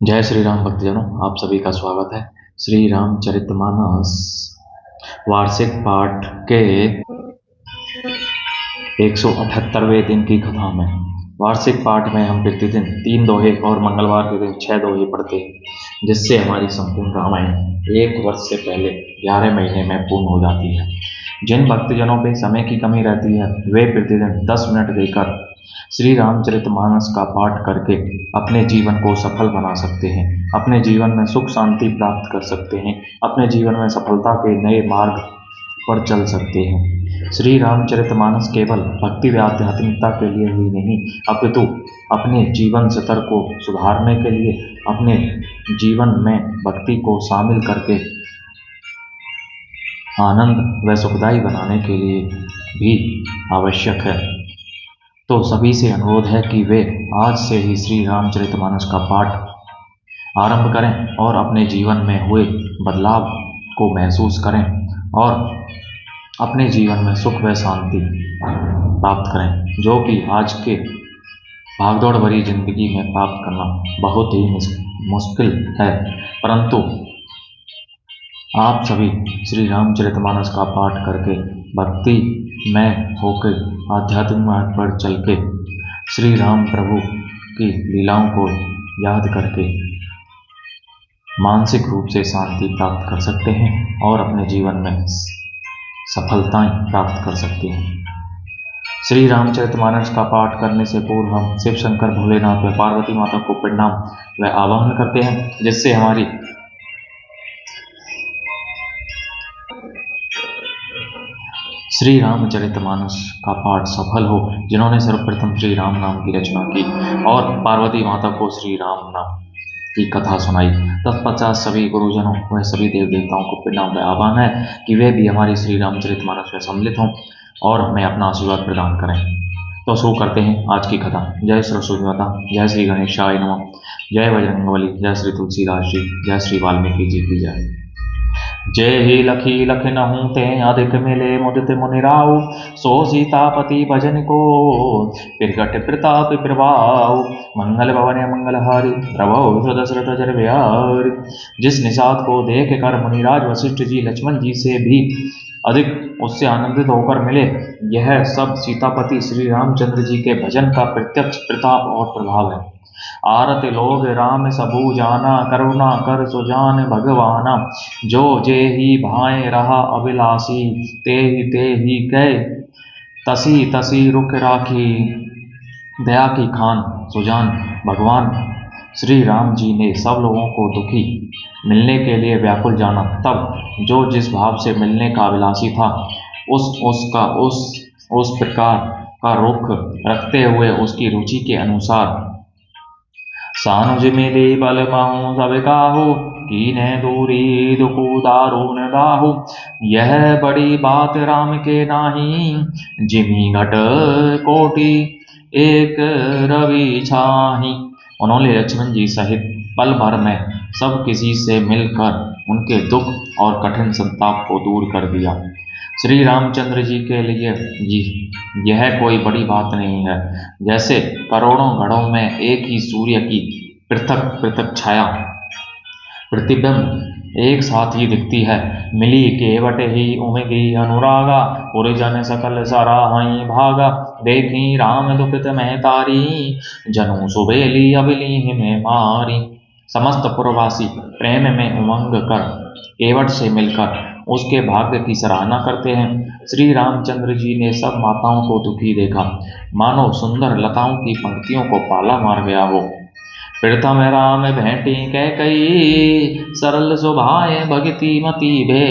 जय श्री राम भक्तजनों, आप सभी का स्वागत है श्री रामचरितमानस वार्षिक पाठ के 178वें दिन की कथा में। वार्षिक पाठ में हम प्रतिदिन 3 दोहे और मंगलवार के दिन 6 दोहे पढ़ते हैं, जिससे हमारी संपूर्ण रामायण 1 वर्ष से पहले 11 महीने में पूर्ण हो जाती है। जिन भक्तजनों पे समय की कमी रहती है, वे प्रतिदिन 10 मिनट देकर श्री रामचरितमानस का पाठ करके अपने जीवन को सफल बना सकते हैं, अपने जीवन में सुख शांति प्राप्त कर सकते हैं, अपने जीवन में सफलता के नए मार्ग पर चल सकते हैं। श्री रामचरितमानस केवल भक्ति व आध्यात्मिकता के लिए ही नहीं, अपितु अपने जीवन स्तर को सुधारने के लिए, अपने जीवन में भक्ति को शामिल करके आनंद व सुखदायी बनाने के लिए भी आवश्यक है। तो सभी से अनुरोध है कि वे आज से ही श्री रामचरितमानस का पाठ आरंभ करें और अपने जीवन में हुए बदलाव को महसूस करें और अपने जीवन में सुख व शांति प्राप्त करें, जो कि आज के भागदौड़ भरी जिंदगी में प्राप्त करना बहुत ही मुश्किल है। परंतु आप सभी श्री रामचरितमानस का पाठ करके भक्ति में होकर आध्यात्मिक मार्ग पर चल के श्री राम प्रभु की लीलाओं को याद करके मानसिक रूप से शांति प्राप्त कर सकते हैं और अपने जीवन में सफलताएं प्राप्त कर सकते हैं। श्री रामचरितमानस का पाठ करने से पूर्व हम शिव शंकर भोलेनाथ व पार्वती माता को प्रणाम व आवाहन करते हैं, जिससे हमारी श्री रामचरितमानस का पाठ सफल हो। जिन्होंने सर्वप्रथम श्री राम नाम की रचना की और पार्वती माता को श्री राम नाम की कथा सुनाई, तत्पश्चात सभी गुरुजनों व सभी देव देवताओं को प्रणाम व आह्वान है कि वे भी हमारी श्री रामचरितमानस में सम्मिलित हों और हमें अपना आशीर्वाद प्रदान करें। तो शुरू करते हैं आज की कथा। जय सरस्वती माता, जय श्री गणेशाय नमः, जय बजरंगबली, जय श्री तुलसीदास जी, जय श्री वाल्मीकि जी की जय। जय ही लखी लख नहूं ते अधिक मिले मुदित मुनिराव, सो सीतापति भजन को प्रगट प्रताप प्रभाव, मंगल भवन मंगलहारी प्रभो दशरथ जर बिहारी। जिस निषाद को देख कर मुनिराज वशिष्ठ जी लक्ष्मण जी से भी अधिक उससे आनंदित होकर मिले, यह सब सीतापति श्री रामचंद्र जी के भजन का प्रत्यक्ष प्रताप और प्रभाव है। आरत लोग राम सबू जाना, करुणा कर सुजान भगवाना, जो जे ही भाए रहा अभिलाषी, ते ही गए तसी तसी रुख राखी। दया की खान सुजान भगवान श्री राम जी ने सब लोगों को दुखी मिलने के लिए व्याकुल जाना, तब जो जिस भाव से मिलने का अभिलाषी था उस प्रकार का रुख रखते हुए उसकी रुचि के अनुसार सानुज मिले बल माहू सब काहू, कीने दूरी दुखु दारुण दाहू। यह बड़ी बात राम के नाही, जिमी घट कोटि एक रवि छाही। उन्होंने लक्ष्मण जी सहित पल भर में सब किसी से मिलकर उनके दुख और कठिन संताप को दूर कर दिया। श्री रामचंद्र जी के लिए यह कोई बड़ी बात नहीं है। जैसे करोड़ों घड़ों में एक ही सूर्य की पृथक पृथक छाया प्रतिबिंब एक साथ ही दिखती है, मिली केवट ही उमगी अनुरागा, पुरजन सकल सराहई भागा। देखी राम दुखित में तारी, जनु सुबेली अबली में मारी। समस्त पुरवासी प्रेम में उमंग कर केवट से मिलकर उसके भाग्य की सराहना करते हैं। श्री रामचंद्र जी ने सब माताओं को दुखी देखा, मानो सुंदर लताओं की पंक्तियों को पाला मार गया हो। प्रथम राम भेंटी कैकई, सरल सुभाए भगति मति भे।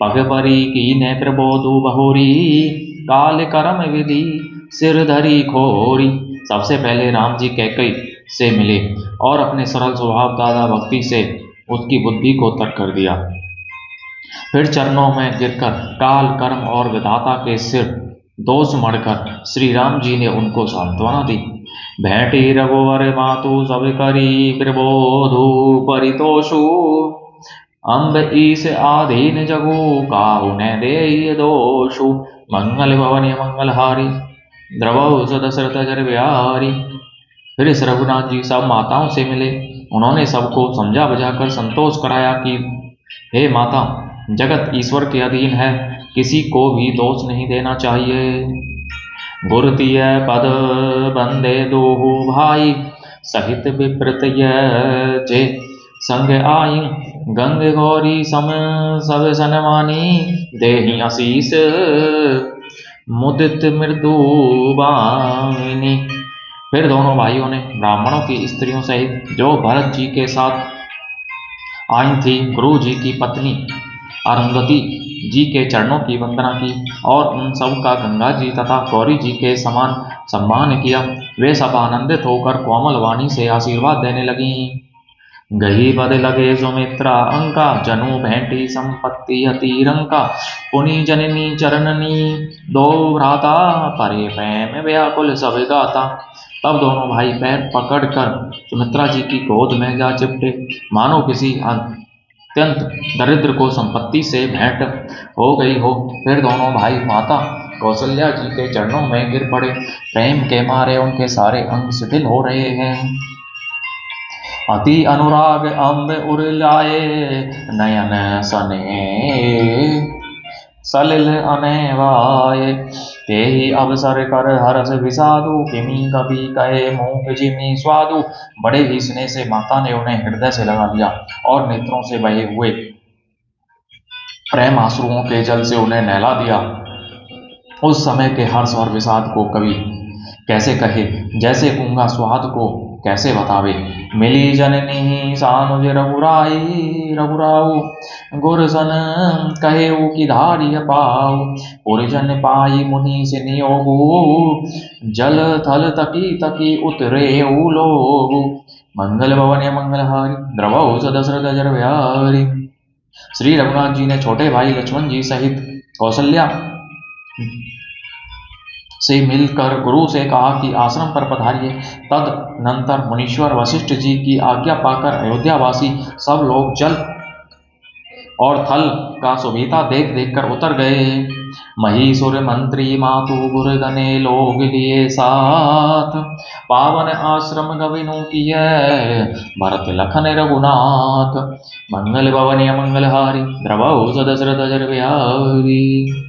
पग परी कीने प्रबोधु बहोरी, काल कर्म विधि सिर धरी खोरी। सबसे पहले राम जी कैकई से मिले और अपने सरल स्वभाव दादा भक्ति से उसकी बुद्धि को तर्क कर दिया। फिर चरणों में गिरकर काल कर्म और विधाता के सिर दोष मढ़कर श्री राम जी ने उनको सांत्वना दी। भेंटी रघुवर मातु सब करी, प्रबोधु परितोषु। अम्ब ईस आधीन जगु, काहु न देय दोषु। मंगल भवन मंगलहारी, द्रवौ दशरथ जर बिहारी। फिर इस रघुनाथ जी सब माताओं से मिले उन्होंने सबको समझा बुझाकर संतोष कराया कि हे माता, जगत ईश्वर के अधीन है, किसी को भी दोष नहीं देना चाहिए। गुरुतीय पद बंदे दोहु भाई, सहित विप्रत जे संग आई। गंग गौरी सम सब सनमानी, देहि आशीष मुदित मृदु बामिनी। फिर दोनों भाइयों ने ब्राह्मणों की स्त्रियों सहित जो भरत जी के साथ आई थी, गुरु जी की पत्नी अरुंधति जी के चरणों की वंदना की और उन सब का गंगा जी तथा गौरी जी के समान सम्मान किया। वे सब आनंदित होकर कोमल वाणी से आशीर्वाद देने लगी। गही बद लगे सुमित्रा अंका, जनु भेंटी संपत्ति अति रंका। पुनि जननी चरणनी दो भ्राता, परे प्रेम व्याकुल सब गाता। तब दोनों भाई पैर पकड़कर सुमित्रा जी की गोद में जा चिपटे, मानो किसी अत्यंत दरिद्र को संपत्ति से भेंट हो गई हो। फिर दोनों भाई माता कौशल्या जी के चरणों में गिर पड़े। प्रेम के मारे उनके सारे अंग शिथिल हो रहे हैं। अति अनुराग अम्ब उर्लाए, नयन सने सलिल अनेवाए। तेहि अवसर कर हरस विषादु, किमी कभी कहे मुँह जिमी स्वादु। बड़े ही स्नेह से माता ने उन्हें हृदय से लगा लिया और नेत्रों से बहे हुए प्रेम आंसुओं के जल से उन्हें नहला दिया। उस समय के हर्ष और विषाद को कवि कैसे कहे, जैसे गूंगा स्वाद को कैसे बतावे। मिली जननी सानुज रघुराई, रघुराऊ गुरसन कहे की धारिय पाऊ। पुरजन पाई मुनि से नियोगु, जल थल तकी तकी उतरे लोगु। मंगल भवन मंगलहारी, द्रवौ दशरथ जर बिहारी। श्री रघुनाथ जी ने छोटे भाई लक्ष्मण जी सहित कौशल्या से मिलकर गुरु से कहा कि आश्रम पर पधारिए। तदनंतर मुनीश्वर वशिष्ठ जी की आज्ञा पाकर अयोध्यावासी सब लोग जल और थल का सुविधा देख देख कर उतर गए। महीसुर मंत्री मातु गुरगने लोग लिए साथ, पावन आश्रम गविनु किए भरत लखन रघुनाथ। मंगल भवन मंगलहारी, द्रवौ दशरथ जर बिहारी।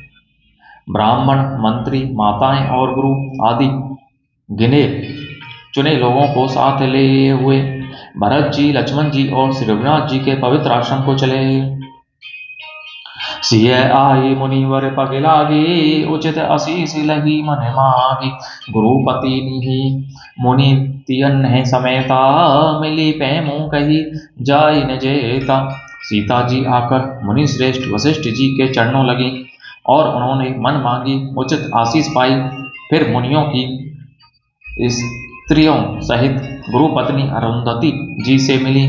ब्राह्मण, मंत्री, माताएं और गुरु आदि गिने चुने लोगों को साथ ले हुए भरत जी, लक्ष्मण जी और श्री रघुनाथ जी के पवित्र आश्रम को चले। सिय आई मुनिवर पग लागी, उचित आशीष लगी मन मागी। गुरुपति निहि मुनि तियन है समेता, मिली पैमु कही जाई न जेता। सीता जी आकर मुनि श्रेष्ठ वशिष्ठ जी के चरणों लगी और उन्होंने मन मांगी उचित आशीष पाई। फिर मुनियों की स्त्रियों सहित गुरु पत्नी अरुंधति जी से मिली।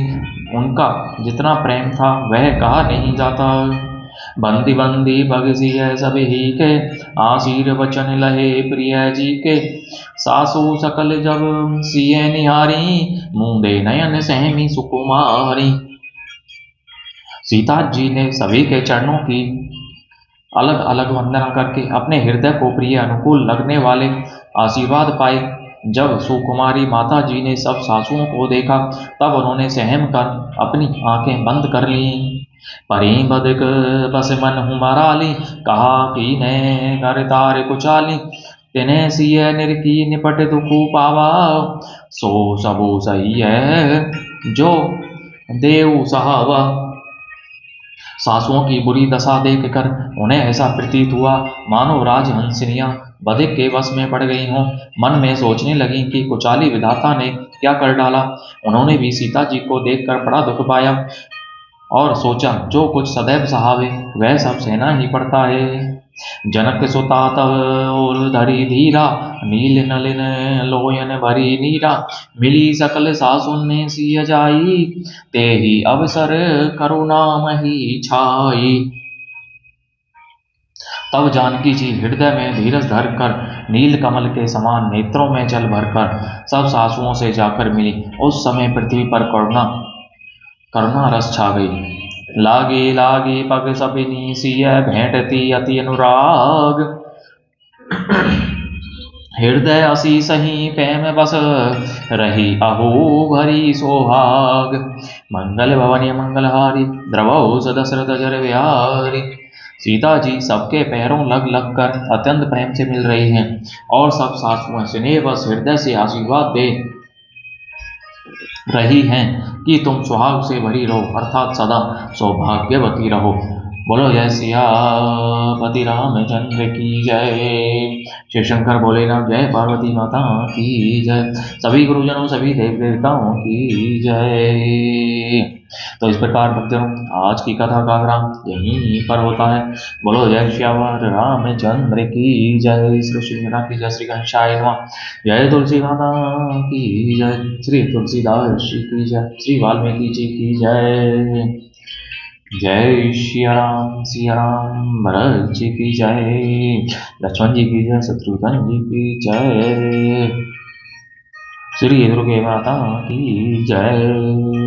उनका जितना प्रेम था वह कहा नहीं जाता। बंदी बंदी भगसिय सभी के, आशीर वचन लहे प्रिय जी के। सासु सकल जब सिय निहारी, मुंदे नयन सहमी सुकुमारी। सीता जी ने सभी के चरणों की अलग अलग वंदना करके अपने हृदय को प्रिय अनुकूल लगने वाले आशीर्वाद पाए। जब सुकुमारी माता जी ने सब सासुओं को देखा तब उन्होंने सहम कर अपनी आंखें बंद कर लीं। परी बदक बस मन हुमाराली, कहा कि ने कर तार कुचाली। तिने सिय निरकी निपट दुखु पावा, सो सबो सही है जो देव सहावा। सासुओं की बुरी दशा देखकर उन्हें ऐसा प्रतीत हुआ मानो राजहंसिनियां बधिक के वश में पड़ गई हों। मन में सोचने लगी कि कुचाली विधाता ने क्या कर डाला। उन्होंने भी सीता जी को देखकर बड़ा दुख पाया और सोचा जो कुछ सदैव सहावे वह सब सहना ही पड़ता है। जनक सुता तव धरी धीरा, नील नलिन लोयन भरी नीरा। मिली सकल सासुन ने सिय जाई, ते ही अवसर करुणा मही छाई। तब जानकी जी हृदय में धीरज धर कर नील कमल के समान नेत्रों में जल भरकर सब सासुओं से जाकर मिली। उस समय पृथ्वी पर करुणा रस छा गई। लागे लागे पग सपिनी सिय, भेंटती अति अनुराग। हृदय असी सही प्रेम बस रही अहो भरी सोहाग। मंगल भवनी मंगलहारी द्रवौ सदशरथ जर विहारी। सीता जी सबके पैरों लग लग कर अत्यंत प्रेम से मिल रही हैं और सब सासुओं स्नेह बस हृदय से आशीर्वाद दे रही हैं कि तुम सुहाग से भरी रहो अर्थात सदा सौभाग्यवती रहो। बोलो जय सियापति रामचंद्र की जय। शिव शंकर भोलेनाथ जय, पार्वती माता की जय, सभी गुरुजनों सभी देव देवताओं की जय। तो इस प्रकार भक्तों आज की कथा का विराम यहीं पर होता है। बोलो जय श्यावर रामचंद्र की जय। श्री कृष्ण की जय। श्री घनश्याय नमः। जय तुलसी माता की जय। श्री तुलसीदास जी की जय। श्री वाल्मीकि जी की जय। जय सिया राम भरत जी की जय। लक्ष्मण जी की जय। शत्रुघ्न जी की जय। श्री दुर्गे माता की जय।